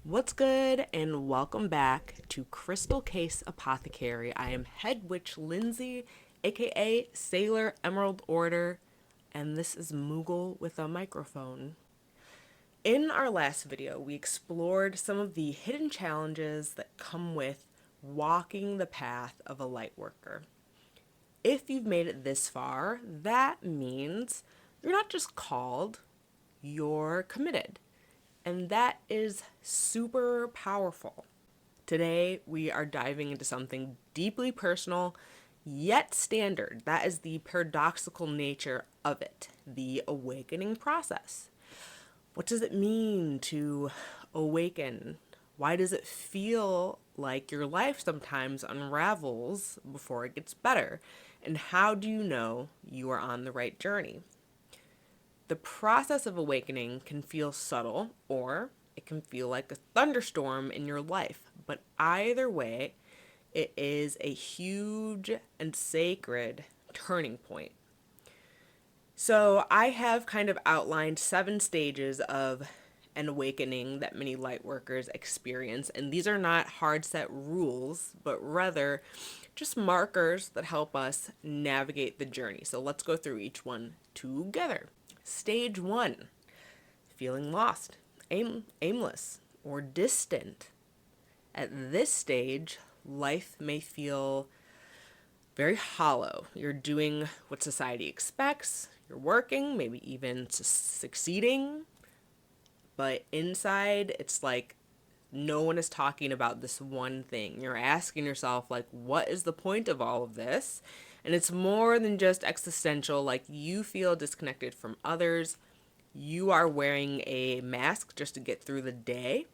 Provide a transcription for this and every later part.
What's good, and welcome back to Crystal Case Apothecary. I am Head Witch Lindsay, aka Sailor Emerald Order, and this is Moogle with a microphone. In our last video, we explored some of the hidden challenges that come with walking the path of a lightworker. If you've made it this far, that means you're not just called, you're committed. And that is super powerful. Today, we are diving into something deeply personal, yet standard. That is the paradoxical nature of it, the awakening process. What does it mean to awaken? Why does it feel like your life sometimes unravels before it gets better? And how do you know you are on the right journey? The process of awakening can feel subtle, or it can feel like a thunderstorm in your life. But either way, it is a huge and sacred turning point. So I have kind of outlined 7 stages of an awakening that many light workers experience. And these are not hard set rules, but rather just markers that help us navigate the journey. So let's go through each one together. Stage 1, feeling lost, aimless, or distant. At this stage, life may feel very hollow. You're doing what society expects, you're working, maybe even succeeding, but inside it's like no one is talking about this one thing. You're asking yourself, like, what is the point of all of this? And it's more than just existential, like you feel disconnected from others. You are wearing a mask just to get through the day.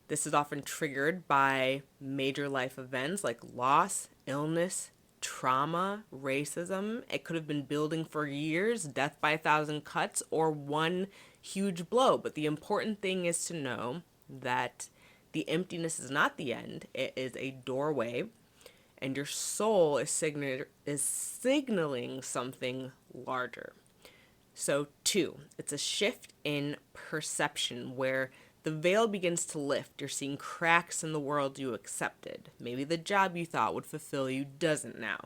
This is often triggered by major life events like loss, illness, trauma, racism. It could have been building for years, death by 1,000 cuts, or one huge blow. But the important thing is to know that the emptiness is not the end. It is a doorway, and your soul is signaling something larger. So 2, it's a shift in perception where the veil begins to lift. You're seeing cracks in the world you accepted. Maybe the job you thought would fulfill you doesn't now.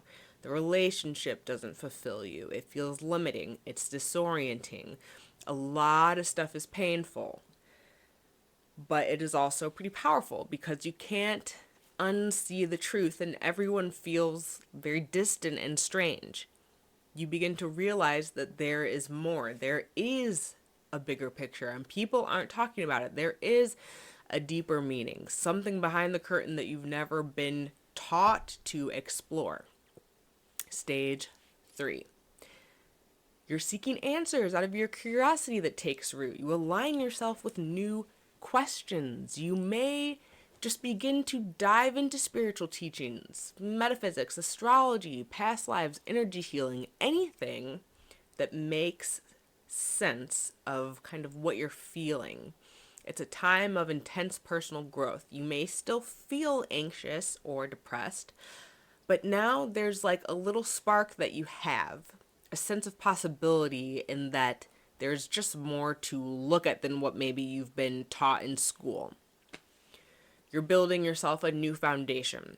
The relationship doesn't fulfill you. It feels limiting. It's disorienting. A lot of stuff is painful. But it is also pretty powerful because you can't unsee the truth, and everyone feels very distant and strange. You begin to realize that there is more. There is a bigger picture, and people aren't talking about it. There is a deeper meaning, something behind the curtain that you've never been taught to explore. Stage 3. You're seeking answers out of your curiosity that takes root. You align yourself with new questions. You may just begin to dive into spiritual teachings, metaphysics, astrology, past lives, energy healing, anything that makes sense of kind of what you're feeling. It's a time of intense personal growth. You may still feel anxious or depressed, but now there's like a little spark that you have, a sense of possibility in that there's just more to look at than what maybe you've been taught in school. You're building yourself a new foundation.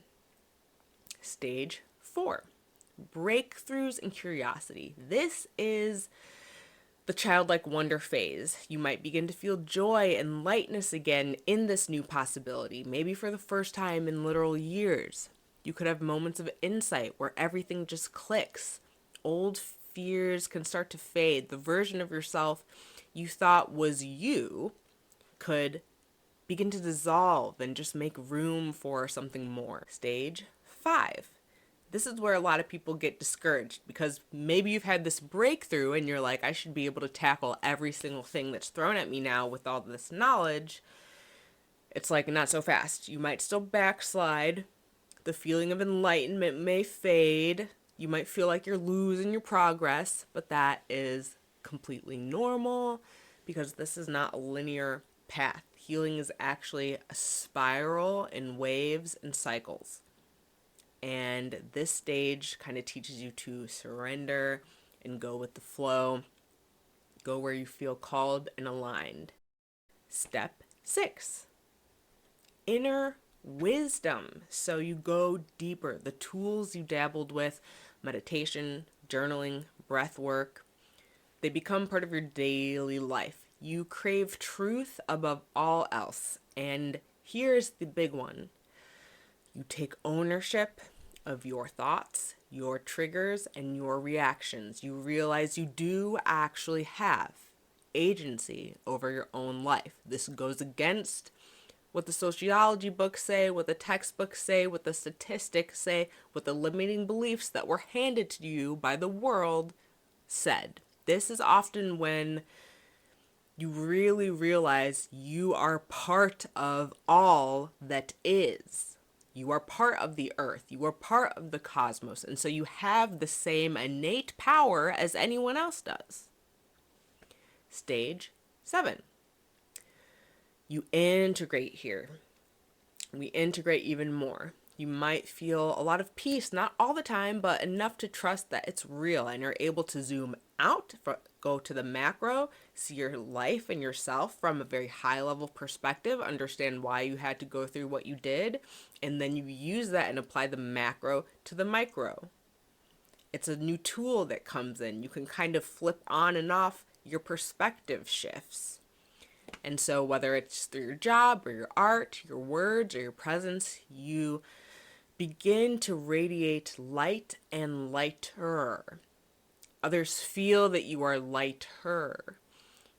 Stage 4, breakthroughs and curiosity. This is the childlike wonder phase. You might begin to feel joy and lightness again in this new possibility, maybe for the first time in literal years. You could have moments of insight where everything just clicks. Old fears can start to fade. The version of yourself you thought was you could begin to dissolve and just make room for something more. Stage 5. This is where a lot of people get discouraged because maybe you've had this breakthrough and you're like, I should be able to tackle every single thing that's thrown at me now with all this knowledge. It's like, not so fast. You might still backslide. The feeling of enlightenment may fade. You might feel like you're losing your progress, but that is completely normal because this is not a linear path. Healing is actually a spiral in waves and cycles. And this stage kind of teaches you to surrender and go with the flow. Go where you feel called and aligned. Step 6. inner wisdom. So you go deeper. The tools you dabbled with, meditation, journaling, breath work, they become part of your daily life. You crave truth above all else. And here's the big one: you take ownership of your thoughts, your triggers, and your reactions. You realize you do actually have agency over your own life. This goes against what the sociology books say, what the textbooks say, what the statistics say, what the limiting beliefs that were handed to you by the world said. This is often when you really realize you are part of all that is. You are part of the earth. You are part of the cosmos. And so you have the same innate power as anyone else does. Stage 7. You integrate here. We integrate even more. You might feel a lot of peace, not all the time, but enough to trust that it's real, and you're able to zoom out, go to the macro, see your life and yourself from a very high level perspective, understand why you had to go through what you did, and then you use that and apply the macro to the micro. It's a new tool that comes in. You can kind of flip on and off your perspective shifts. And so whether it's through your job or your art, your words, or your presence, you begin to radiate light and lighter. Others feel that you are lighter.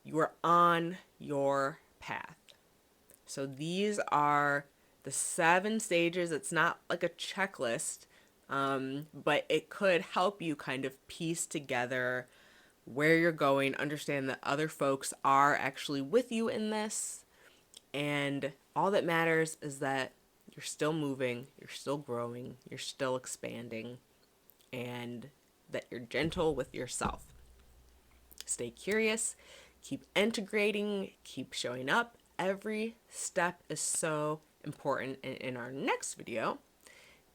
You are on your path. So these are the 7 stages. It's not like a checklist, but it could help you kind of piece together where you're going, understand that other folks are actually with you in this, and all that matters is that you're still moving, you're still growing, you're still expanding, and that you're gentle with yourself. Stay curious, keep integrating, keep showing up. Every step is so important, and in our next video,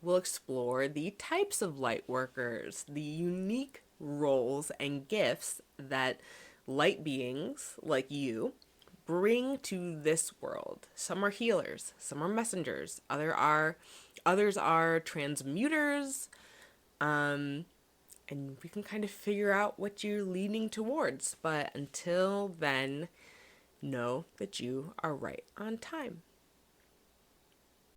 we'll explore the types of light workers, the unique roles and gifts that light beings like you bring to this world. Some are healers, some are messengers, others are transmuters, and we can kind of figure out what you're leaning towards. But until then, know that you are right on time.